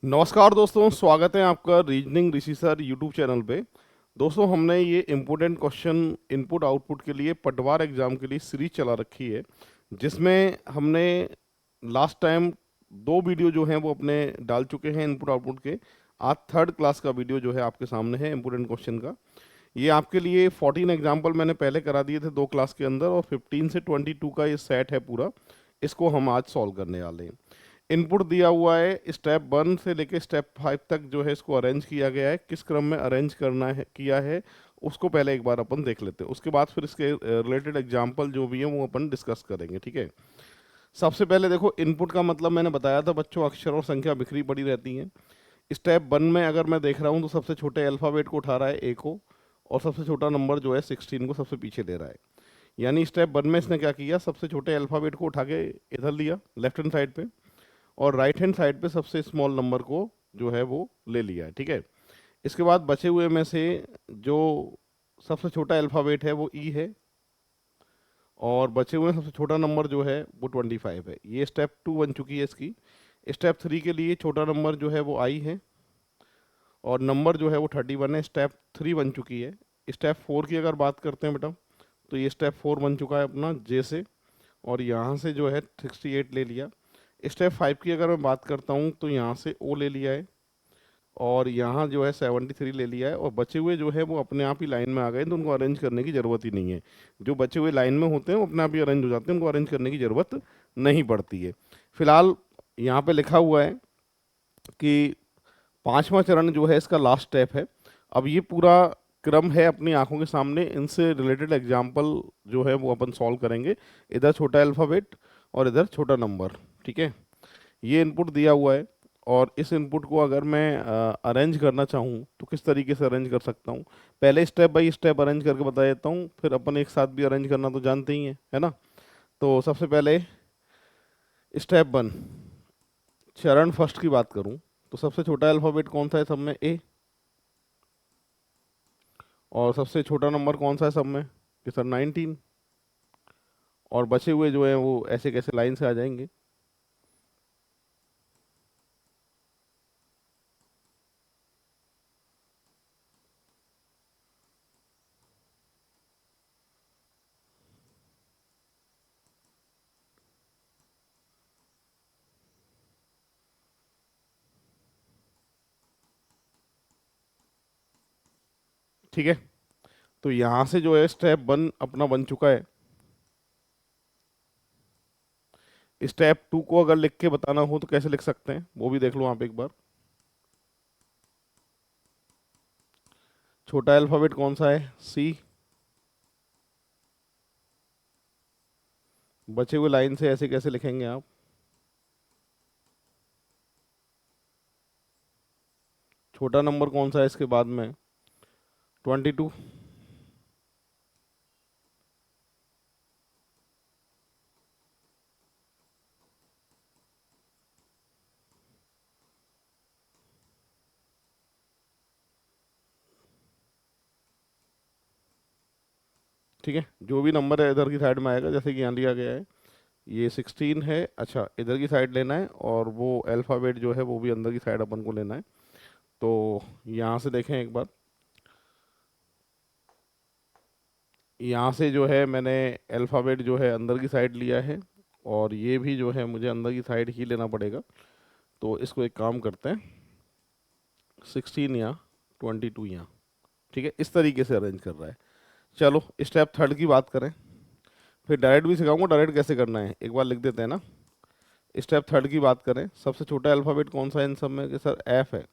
नमस्कार दोस्तों, स्वागत है आपका रीजनिंग ऋषि सर यूट्यूब चैनल पे। दोस्तों, हमने ये इम्पोर्टेंट क्वेश्चन इनपुट आउटपुट के लिए पटवार एग्जाम के लिए सीरीज चला रखी है, जिसमें हमने लास्ट टाइम दो वीडियो जो हैं वो अपने डाल चुके हैं इनपुट आउटपुट के। आज थर्ड क्लास का वीडियो जो है आपके सामने है इम्पोर्टेंट क्वेश्चन का। ये आपके लिए 14 एग्जाम्पल मैंने पहले करा दिए थे दो क्लास के अंदर, और 15 से 22 का ये सेट है पूरा। इसको हम आज सॉल्व करने वाले हैं। इनपुट दिया हुआ है, स्टेप 1 से लेके स्टेप 5 तक जो है इसको अरेंज किया गया है। किस क्रम में अरेंज करना है किया है उसको पहले एक बार अपन देख लेते हैं, उसके बाद फिर इसके रिलेटेड एग्जाम्पल जो भी है वो अपन डिस्कस करेंगे। ठीक है। सबसे पहले देखो, इनपुट का मतलब मैंने बताया था बच्चों, अक्षर और संख्या बिखरी पड़ी रहती हैं। स्टेप 1 में अगर मैं देख रहा हूँ तो सबसे छोटे अल्फ़ाबेट को उठा रहा है, ए को, और सबसे छोटा नंबर जो है 16 को सबसे पीछे ले रहा है। यानी स्टेप 1 में इसने क्या किया, सबसे छोटे अल्फ़ाबेट को उठा के इधर लिया लेफ्ट हैंड साइड पे, और राइट हैंड साइड पे सबसे स्मॉल नंबर को जो है वो ले लिया है। ठीक है। इसके बाद बचे हुए में से जो सबसे छोटा अल्फ़ाबेट है वो ई है, और बचे हुए में सबसे छोटा नंबर जो है वो 25 है। ये स्टेप 2 बन चुकी है इसकी। स्टेप 3 के लिए छोटा नंबर जो है वो आई है, और नंबर जो है वो 31 है। स्टेप 3 बन चुकी है। स्टेप 4 की अगर बात करते हैं बेटा, तो ये स्टेप 4 बन चुका है अपना जे से, और यहाँ से जो है 68 ले लिया। स्टेप 5 की अगर मैं बात करता हूँ तो यहाँ से ओ ले लिया है, और यहाँ जो है 73 ले लिया है, और बचे हुए जो है वो अपने आप ही लाइन में आ गए, तो उनको अरेंज करने की ज़रूरत ही नहीं है। जो बचे हुए लाइन में होते हैं वो अपने आप ही अरेंज हो जाते हैं, उनको अरेंज करने की ज़रूरत नहीं पड़ती है। फिलहाल यहाँ पे लिखा हुआ है कि पांचवा चरण जो है इसका लास्ट स्टेप है। अब ये पूरा क्रम है अपनी आंखों के सामने, इनसे रिलेटेड एग्जाम्पल जो है वो अपन सॉल्व करेंगे। इधर छोटा अल्फ़ाबेट और इधर छोटा नंबर। ठीक है। ये इनपुट दिया हुआ है, और इस इनपुट को अगर मैं अरेंज करना चाहूँ तो किस तरीके से अरेंज कर सकता हूँ। पहले स्टेप बाय स्टेप अरेंज करके बता देता हूँ, फिर अपन एक साथ भी अरेंज करना तो जानते ही हैं, है ना। तो सबसे पहले स्टेप 1, चरण फर्स्ट की बात करूँ तो सबसे छोटा अल्फ़ाबेट कौन सा है सब में, ए। और सबसे छोटा नंबर कौन सा है सब में, कि सर 19। और बचे हुए जो हैं वो ऐसे कैसे लाइन से आ जाएंगे। ठीक है। तो यहाँ से जो है स्टेप 1 अपना बन चुका है। स्टेप 2 को अगर लिख के बताना हो तो कैसे लिख सकते हैं वो भी देख लो आप एक बार। छोटा अल्फ़ाबेट कौन सा है, सी। बचे हुए लाइन से ऐसे कैसे लिखेंगे आप। छोटा नंबर कौन सा है इसके बाद में, 22। ठीक है। जो भी नंबर है इधर की साइड में आएगा, जैसे कि यहाँ लिया गया है ये 16 है। अच्छा, इधर की साइड लेना है, और वो अल्फ़ाबेट जो है वो भी अंदर की साइड अपन को लेना है। तो यहाँ से देखें एक बार, यहाँ से जो है मैंने अल्फ़ाबेट जो है अंदर की साइड लिया है, और ये भी जो है मुझे अंदर की साइड ही लेना पड़ेगा। तो इसको एक काम करते हैं, 16 यहाँ, 22 यहाँ। ठीक है, इस तरीके से अरेंज कर रहा है। चलो स्टेप थर्ड की बात करें, फिर डायरेक्ट भी सिखाऊंगा, डायरेक्ट कैसे करना है एक बार लिख देते हैं ना। स्टेप थर्ड की बात करें, सबसे छोटा अल्फ़ाबेट कौन सा है इन सब में, कि सर एफ है।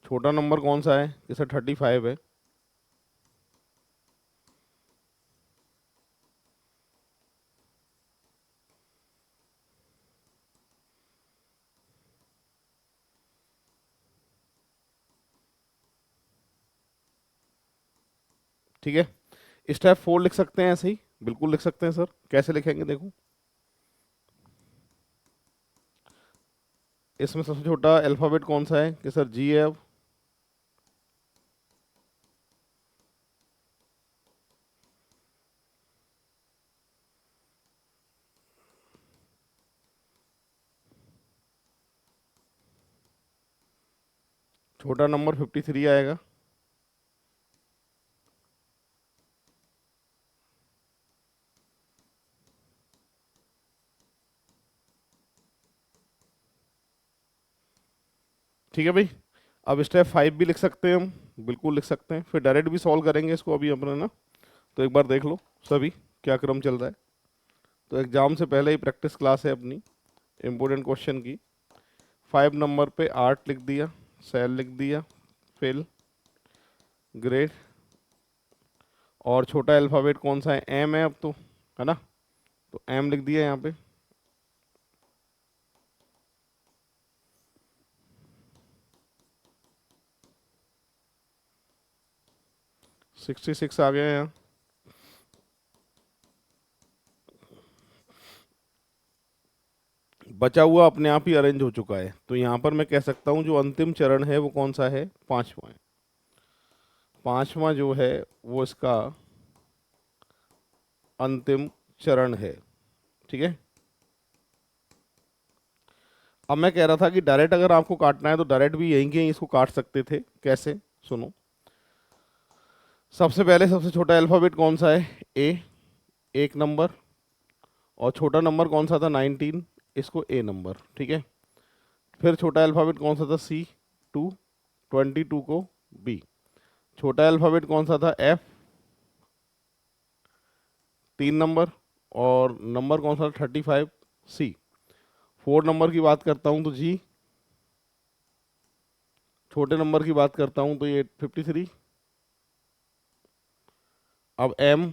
छोटा नंबर कौन सा है, कि सर 35 है। ठीक है। स्टेप 4 लिख सकते हैं ऐसे ही, बिल्कुल लिख सकते हैं सर। कैसे लिखेंगे देखो, इसमें सबसे छोटा अल्फ़ाबेट कौन सा है, कि सर जी है। अब छोटा नंबर 53 आएगा। ठीक है भाई। अब स्टेप 5 भी लिख सकते हैं हम, बिल्कुल लिख सकते हैं, फिर डायरेक्ट भी सॉल्व करेंगे इसको अभी अपने ना। तो एक बार देख लो सभी क्या क्रम चल रहा है। तो एग्जाम से पहले ही प्रैक्टिस क्लास है अपनी इम्पोर्टेंट क्वेश्चन की। 5 नंबर पे 8 लिख दिया, सेल लिख दिया, फिल, ग्रेड, और छोटा अल्फ़ाबेट कौन सा है, एम है अब तो, है ना। तो एम लिख दिया यहाँ पे। 66 आ गया यहाँ। बचा हुआ अपने आप ही अरेंज हो चुका है, तो यहाँ पर मैं कह सकता हूँ जो अंतिम चरण है वो कौन सा है, पांचवा है। पांचवा जो है वो इसका अंतिम चरण है। ठीक है। अब मैं कह रहा था कि डायरेक्ट अगर आपको काटना है तो डायरेक्ट भी यहीं के यहीं इसको काट सकते थे। कैसे, सुनो। सबसे पहले सबसे छोटा अल्फाबेट कौन सा है, ए, एक नंबर, और छोटा नंबर कौन सा था 19, इसको ए नंबर। ठीक है। फिर छोटा अल्फाबेट कौन सा था, सी, 2, 22 को बी। छोटा अल्फाबेट कौन सा था, एफ, 3 नंबर, और नंबर कौन सा था 35, सी। 4 नंबर की बात करता हूँ तो जी, छोटे नंबर की बात करता हूँ तो ये 53। अब एम,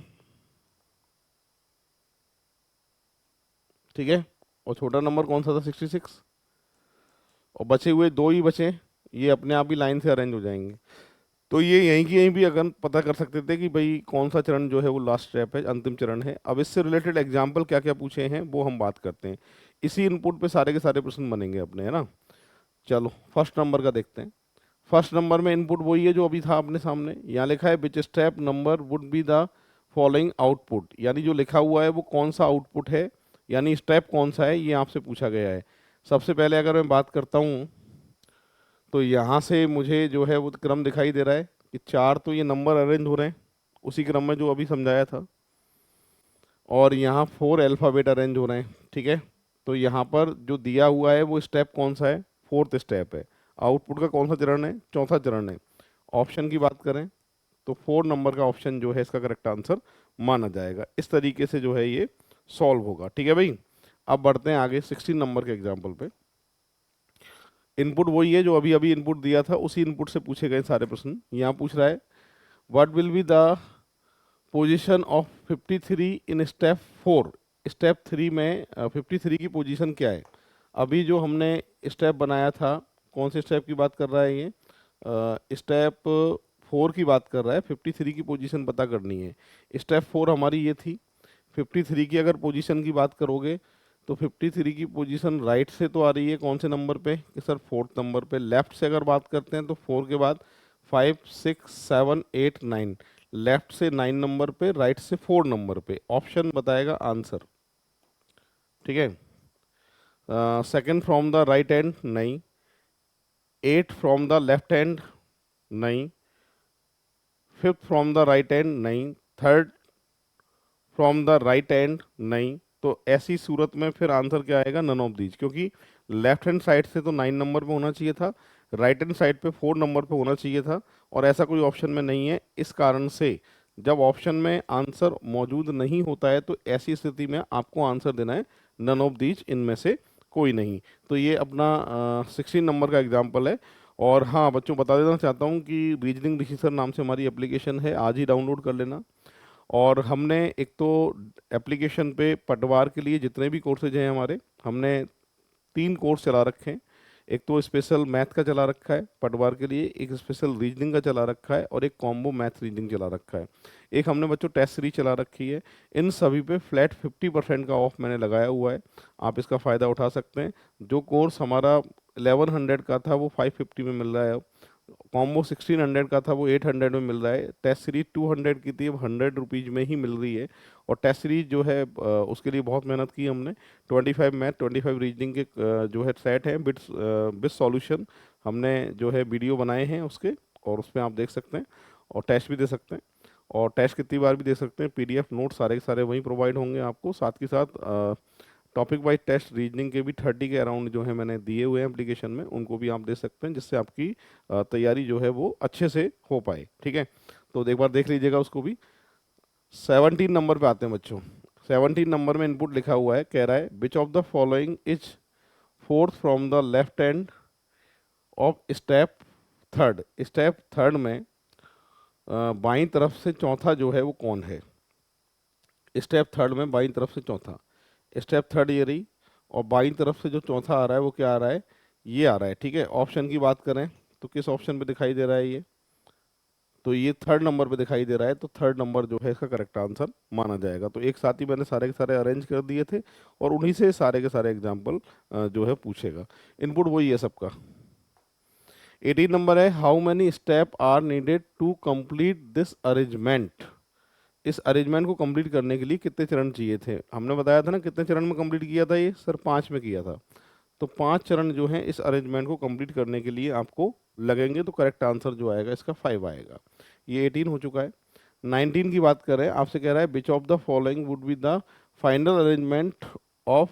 ठीक है, और छोटा नंबर कौन सा था 66, और बचे हुए दो ही बचे, ये अपने आप ही लाइन से अरेंज हो जाएंगे। तो ये यहीं की यहीं भी अगर पता कर सकते थे कि भाई कौन सा चरण जो है वो लास्ट स्टेप है, अंतिम चरण है। अब इससे रिलेटेड एग्जाम्पल क्या क्या पूछे हैं वो हम बात करते हैं। इसी इनपुट पे सारे के सारे प्रश्न बनेंगे अपने, है ना। चलो फर्स्ट नंबर का देखते हैं। फर्स्ट नंबर में इनपुट वही है जो अभी था अपने सामने। यहाँ लिखा है which step number would be the following output, यानी जो लिखा हुआ है वो कौन सा आउटपुट है, यानी स्टेप कौन सा है, ये आपसे पूछा गया है। सबसे पहले अगर मैं बात करता हूँ तो यहाँ से मुझे जो है वो क्रम दिखाई दे रहा है कि 4 तो ये नंबर अरेंज हो रहे हैं उसी क्रम में जो अभी समझाया था, और यहाँ 4 अल्फ़ाबेट अरेंज हो रहे हैं। ठीक है। तो यहाँ पर जो दिया हुआ है वो स्टेप कौन सा है, फोर्थ स्टेप है। आउटपुट का कौन सा चरण है, चौथा चरण है। ऑप्शन की बात करें तो 4 नंबर का ऑप्शन जो है इसका करेक्ट आंसर माना जाएगा। इस तरीके से जो है ये सॉल्व होगा। ठीक है भाई। अब बढ़ते हैं आगे 16 नंबर के एग्जाम्पल पे। इनपुट वही है जो अभी अभी इनपुट दिया था, उसी इनपुट से पूछे गए सारे प्रश्न। यहाँ पूछ रहा है what will be the position of 53 in step 4। Step 3 में 53 की पोजीशन क्या है। अभी जो हमने स्टेप बनाया था, कौन से स्टेप की बात कर रहा है ये, स्टेप 4 की बात कर रहा है। 53 की पोजीशन पता करनी है। स्टेप 4 हमारी ये थी। 53 की अगर पोजीशन की बात करोगे तो 53 की पोजीशन राइट से तो आ रही है कौन से नंबर पे, कि सर फोर्थ नंबर पे। लेफ्ट से अगर बात करते हैं तो 4 के बाद 5, 6, 7, 8, 9, लेफ्ट से 9 नंबर पे, राइट से 4 नंबर पे। ऑप्शन बताएगा आंसर। ठीक है। Second from the right hand नहीं, 8 फ्रॉम द लेफ्ट हैंड नहीं, fifth from the right hand नहीं, third from the right hand नहीं। तो ऐसी सूरत में फिर आंसर क्या आएगा, नन ऑफ दीज, क्योंकि लेफ्ट हैंड साइड से तो 9 नंबर पे होना चाहिए था, राइट हैंड साइड पे 4 नंबर पे होना चाहिए था, और ऐसा कोई ऑप्शन में नहीं है। इस कारण से जब ऑप्शन में आंसर मौजूद नहीं होता है तो ऐसी स्थिति में आपको आंसर देना है नन ऑफ दीज, इनमें से कोई नहीं। तो ये अपना 16 नंबर का एग्जाम्पल है। और हाँ बच्चों, बता देना चाहता हूँ कि रीजनिंग ऋषि सर नाम से हमारी एप्लीकेशन है, आज ही डाउनलोड कर लेना। और हमने एक तो एप्लीकेशन पे पटवार के लिए जितने भी कोर्सेज हैं हमारे, हमने 3 कोर्स चला रखे हैं। एक तो स्पेशल मैथ का चला रखा है पटवार के लिए, एक स्पेशल रीजनिंग का चला रखा है, और एक कॉम्बो मैथ रीजनिंग चला रखा है। एक हमने बच्चों टेस्ट सीरीज चला रखी है। इन सभी पे फ्लैट 50% का ऑफ मैंने लगाया हुआ है, आप इसका फ़ायदा उठा सकते हैं। जो कोर्स हमारा 1100 का था वो 550 में मिल रहा है अब, कॉम्बो 1600 का था वो 800 में मिल रहा है। टेस्ट सीरीज 200 की थी, अब 100 रुपीज़ में ही मिल रही है। और टेस्ट सीरीज जो है उसके लिए बहुत मेहनत की हमने। 25 मैथ 25 रीजनिंग के जो है सेट है, बिट्स बिट सॉल्यूशन हमने जो है वीडियो बनाए हैं उसके, और उसमें आप देख सकते हैं और टेस्ट भी दे सकते हैं। और टेस्ट कितनी बार भी दे सकते हैं। पीडीएफ नोट सारे के सारे वहीं प्रोवाइड होंगे आपको, साथ के साथ टॉपिक वाइज टेस्ट रीजनिंग के भी 30 के अराउंड जो है मैंने दिए हुए हैं एप्लीकेशन में, उनको भी आप दे सकते हैं, जिससे आपकी तैयारी जो है वो अच्छे से हो पाए। ठीक है, तो एक बार देख लीजिएगा उसको भी। 17 नंबर पे आते हैं बच्चों। 17 नंबर में इनपुट लिखा हुआ है, कह रहा है which of the following is fourth from the left hand of step third. Step third में बाईं तरफ से चौथा जो है वो कौन है। स्टेप थर्ड में बाईं तरफ से चौथा, स्टेप थर्ड ये रही, और बाईं तरफ से जो चौथा आ रहा है वो क्या आ रहा है, ये आ रहा है। ठीक है, ऑप्शन की बात करें तो किस ऑप्शन पे दिखाई दे रहा है ये, तो ये थर्ड नंबर पे दिखाई दे रहा है, तो थर्ड नंबर जो है इसका करेक्ट आंसर माना जाएगा। तो एक साथ ही मैंने सारे के सारे अरेंज कर दिए थे, और उन्हीं से सारे के सारे एग्जाम्पल जो है पूछेगा। इनपुट वही है सबका। 18 नंबर है, how many step are needed to complete this arrangement. इस अरेंजमेंट को कंप्लीट करने के लिए कितने चरण चाहिए थे। हमने बताया था ना कितने चरण में कंप्लीट किया था ये, सर 5 में किया था। तो 5 चरण जो हैं इस अरेंजमेंट को कंप्लीट करने के लिए आपको लगेंगे, तो करेक्ट आंसर जो आएगा इसका 5 आएगा। ये 18 हो चुका है। 19 की बात करें, आपसे कह रहा है which of the following would be the final arrangement of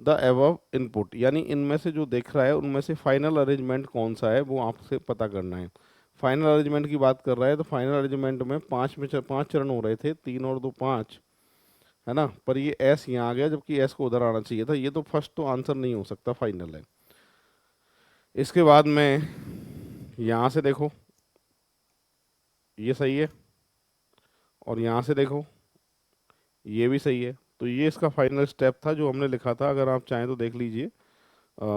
the above input, यानी इनमें से जो देख रहा है उनमें से फाइनल अरेंजमेंट कौन सा है वो आपसे पता करना है। फाइनल अरेंजमेंट की बात कर रहा है, तो फाइनल अरेंजमेंट में 5 चरण हो रहे थे, 3 और 2 5, है ना, पर ये एस यहाँ आ गया, जबकि एस को उधर आना चाहिए था। ये तो फर्स्ट तो आंसर नहीं हो सकता, फाइनल है। इसके बाद में यहाँ से देखो, ये सही है, और यहाँ से देखो ये भी सही है। तो ये इसका फाइनल स्टेप था जो हमने लिखा था, अगर आप चाहें तो देख लीजिए।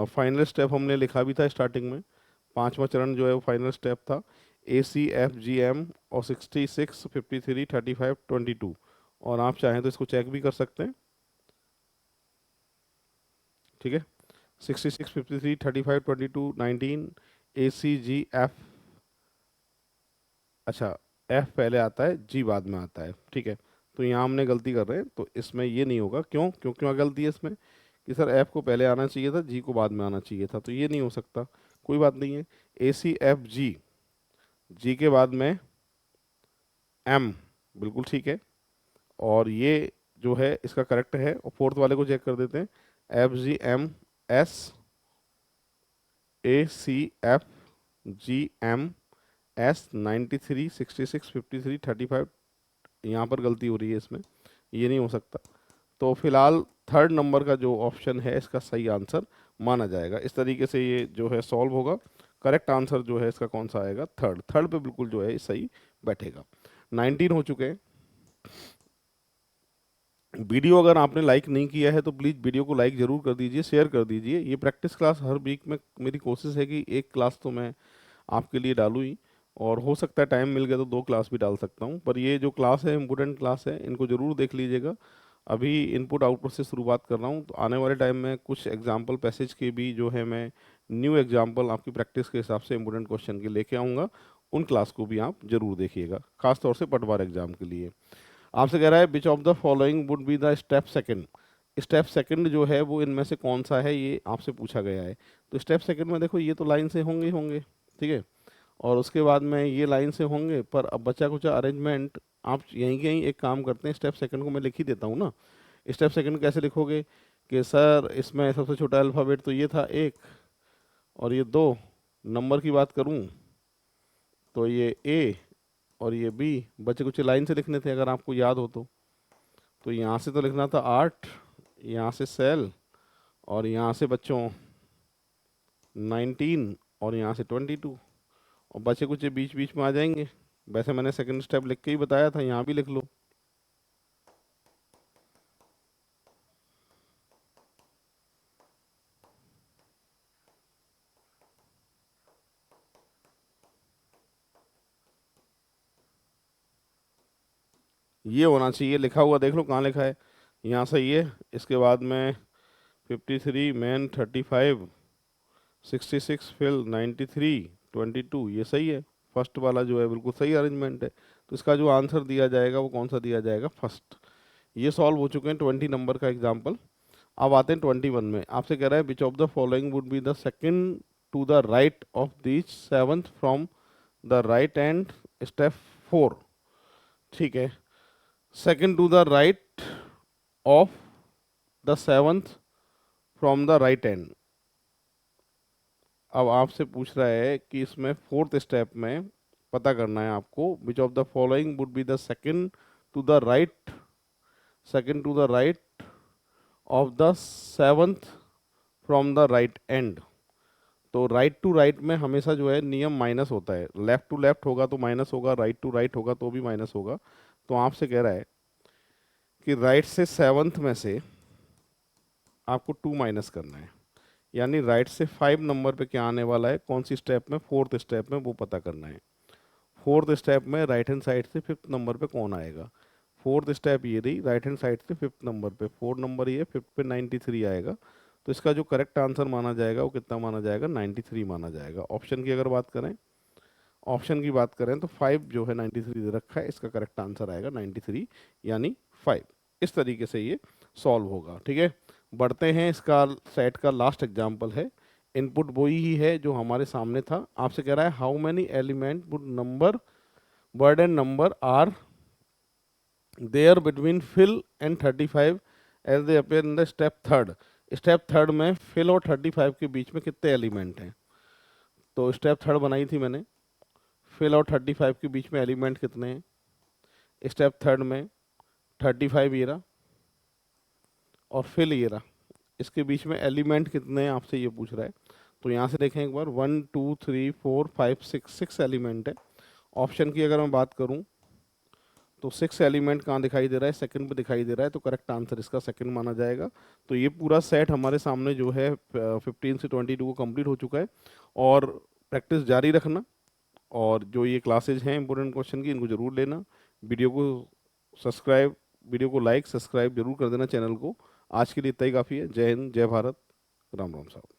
फाइनल स्टेप हमने लिखा भी था स्टार्टिंग में, 5वां चरण जो है वो फाइनल स्टेप था। ACFGM और 66 53 35 22, और आप चाहें तो इसको चेक भी कर सकते हैं। ठीक है, 66 53 35 22 19 ACGF, अच्छा एफ पहले आता है, जी बाद में आता है। ठीक है, तो यहाँ हमने गलती कर रहे हैं, तो इसमें ये नहीं होगा। क्यों क्यों क्यों गलती है इसमें, कि सर एफ को पहले आना चाहिए था, जी को बाद में आना चाहिए था, तो ये नहीं हो सकता। कोई बात नहीं है, ACFG, जी के बाद में एम, बिल्कुल ठीक है। और ये जो है इसका करेक्ट है। और फोर्थ वाले को चेक कर देते हैं, FGM S ACFGMS 93 66 53 35, यहाँ पर गलती हो रही है इसमें, ये नहीं हो सकता। तो फिलहाल थर्ड नंबर का जो ऑप्शन है इसका सही आंसर माना जाएगा। इस तरीके से ये जो है सॉल्व होगा। करेक्ट आंसर जो है इसका कौन सा आएगा, थर्ड। थर्ड पे बिल्कुल जो है ये सही बैठेगा। 19 हो चुके हैं। वीडियो अगर आपने लाइक नहीं किया है तो प्लीज़ वीडियो को लाइक ज़रूर कर दीजिए, शेयर कर दीजिए। ये प्रैक्टिस क्लास हर वीक में मेरी कोशिश है कि एक क्लास तो मैं आपके लिए डालूँ ही, और हो सकता है टाइम मिल गया तो 2 क्लास भी डाल सकता हूँ। पर ये जो क्लास है इम्पोर्टेंट क्लास है, इनको ज़रूर देख लीजिएगा। अभी इनपुट आउटपुट से शुरुआत कर रहा हूँ, तो आने वाले टाइम में कुछ एग्जाम्पल पैसेज के भी जो है मैं न्यू एग्जाम्पल आपकी प्रैक्टिस के हिसाब से इम्पोर्टेंट क्वेश्चन के लेके आऊँगा। उन क्लास को भी आप जरूर देखिएगा, खासतौर से पटवार एग्जाम के लिए। आपसे कह रहा है which of the following would be the step second. Step second जो है वो इनमें से कौन सा है, ये आपसे पूछा गया है। तो स्टेप सेकंड में देखो, ये तो लाइन से होंगे ही होंगे, ठीक है, और उसके बाद में ये लाइन से होंगे, पर अब बचा कुचा अरेंजमेंट आप यहीं के यहीं एक काम करते हैं, स्टेप सेकंड को मैं लिख ही देता हूँ ना। स्टेप सेकंड कैसे लिखोगे कि सर इसमें सबसे छोटा अल्फ़ाबेट तो ये था 1, और ये 2, नंबर की बात करूँ तो ये A और ये B, बचे कुछ लाइन से लिखने थे अगर आपको याद हो तो यहाँ से तो लिखना था 8, यहाँ से सेल, और यहाँ से बच्चों 19, और यहाँ से 22, और बचे कुछ बीच बीच में आ जाएंगे। वैसे मैंने सेकंड स्टेप लिख के ही बताया था, यहाँ भी लिख लो। ये होना चाहिए लिखा हुआ, देख लो कहाँ लिखा है। यहाँ सही है। इसके बाद में 53 मैन 35, 66 फिल 93, 22, ये सही है। फर्स्ट वाला जो है बिल्कुल सही अरेंजमेंट है। तो इसका जो आंसर दिया जाएगा वो कौन सा दिया जाएगा? फर्स्ट। ये सॉल्व हो चुके हैं 20 नंबर का एग्जाम्पल। अब आते हैं 21 में। आपसे कह रहा है which of the following would be the second to the right of this seventh from the right end, step 4। ठीक है, second to the right of the seventh from the right end. अब आपसे पूछ रहा है कि इसमें फोर्थ स्टेप में पता करना है आपको which of the following would be the second to the right, second to the right of the seventh from the right end. तो राइट टू राइट में हमेशा जो है नियम माइनस होता है। लेफ्ट टू लेफ्ट होगा तो माइनस होगा, राइट टू राइट होगा तो भी माइनस होगा। तो आपसे कह रहा है कि राइट से सेवंथ में से आपको 2 माइनस करना है, यानी राइट से 5 नंबर पे क्या आने वाला है, कौन सी स्टेप में, फोर्थ स्टेप में, वो पता करना है। फोर्थ स्टेप में राइट हैंड साइड से फिफ्थ नंबर पे कौन आएगा? फोर्थ स्टेप ये रही, राइट हैंड साइड से फिफ्थ नंबर पे, 4 नंबर ये, फिफ्थ पे 93 आएगा। तो इसका जो करेक्ट आंसर माना जाएगा वो कितना माना जाएगा? 93 माना जाएगा। ऑप्शन की अगर बात करें, ऑप्शन की बात करें तो 5 जो है 93 दे रखा है, इसका करेक्ट आंसर आएगा 93 यानी 5। इस तरीके से ये सॉल्व होगा। ठीक है, बढ़ते हैं। इसका सेट का लास्ट एग्जाम्पल है। इनपुट वही ही है जो हमारे सामने था। आपसे कह रहा है how many element would number word and number are there between fill and 35 as they appear in the step third. Step third में फिल और 35 के बीच में कितने एलिमेंट हैं? तो स्टेप थर्ड बनाई थी मैंने, फिल और 35 के बीच में एलिमेंट कितने हैं? स्टेप थर्ड में 35 ये रहा और फिल ये रहा, इसके बीच में एलिमेंट कितने हैं आपसे ये पूछ रहा है। तो यहाँ से देखें एक बार, 1 2 3 4 5 6 एलिमेंट है। ऑप्शन की अगर मैं बात करूँ तो 6 एलिमेंट कहाँ दिखाई दे रहा है? सेकंड पे दिखाई दे रहा है। तो करेक्ट आंसर इसका सेकंड माना जाएगा। तो ये पूरा सेट हमारे सामने जो है 15 से 22 को कंप्लीट हो चुका है। और प्रैक्टिस जारी रखना, और जो ये क्लासेज हैं इंपॉर्टेंट क्वेश्चन की, इनको जरूर लेना। वीडियो को सब्सक्राइब, वीडियो को लाइक सब्सक्राइब जरूर कर देना चैनल को। आज के लिए इतना ही काफ़ी है। जय हिंद, जय भारत, राम राम साहब।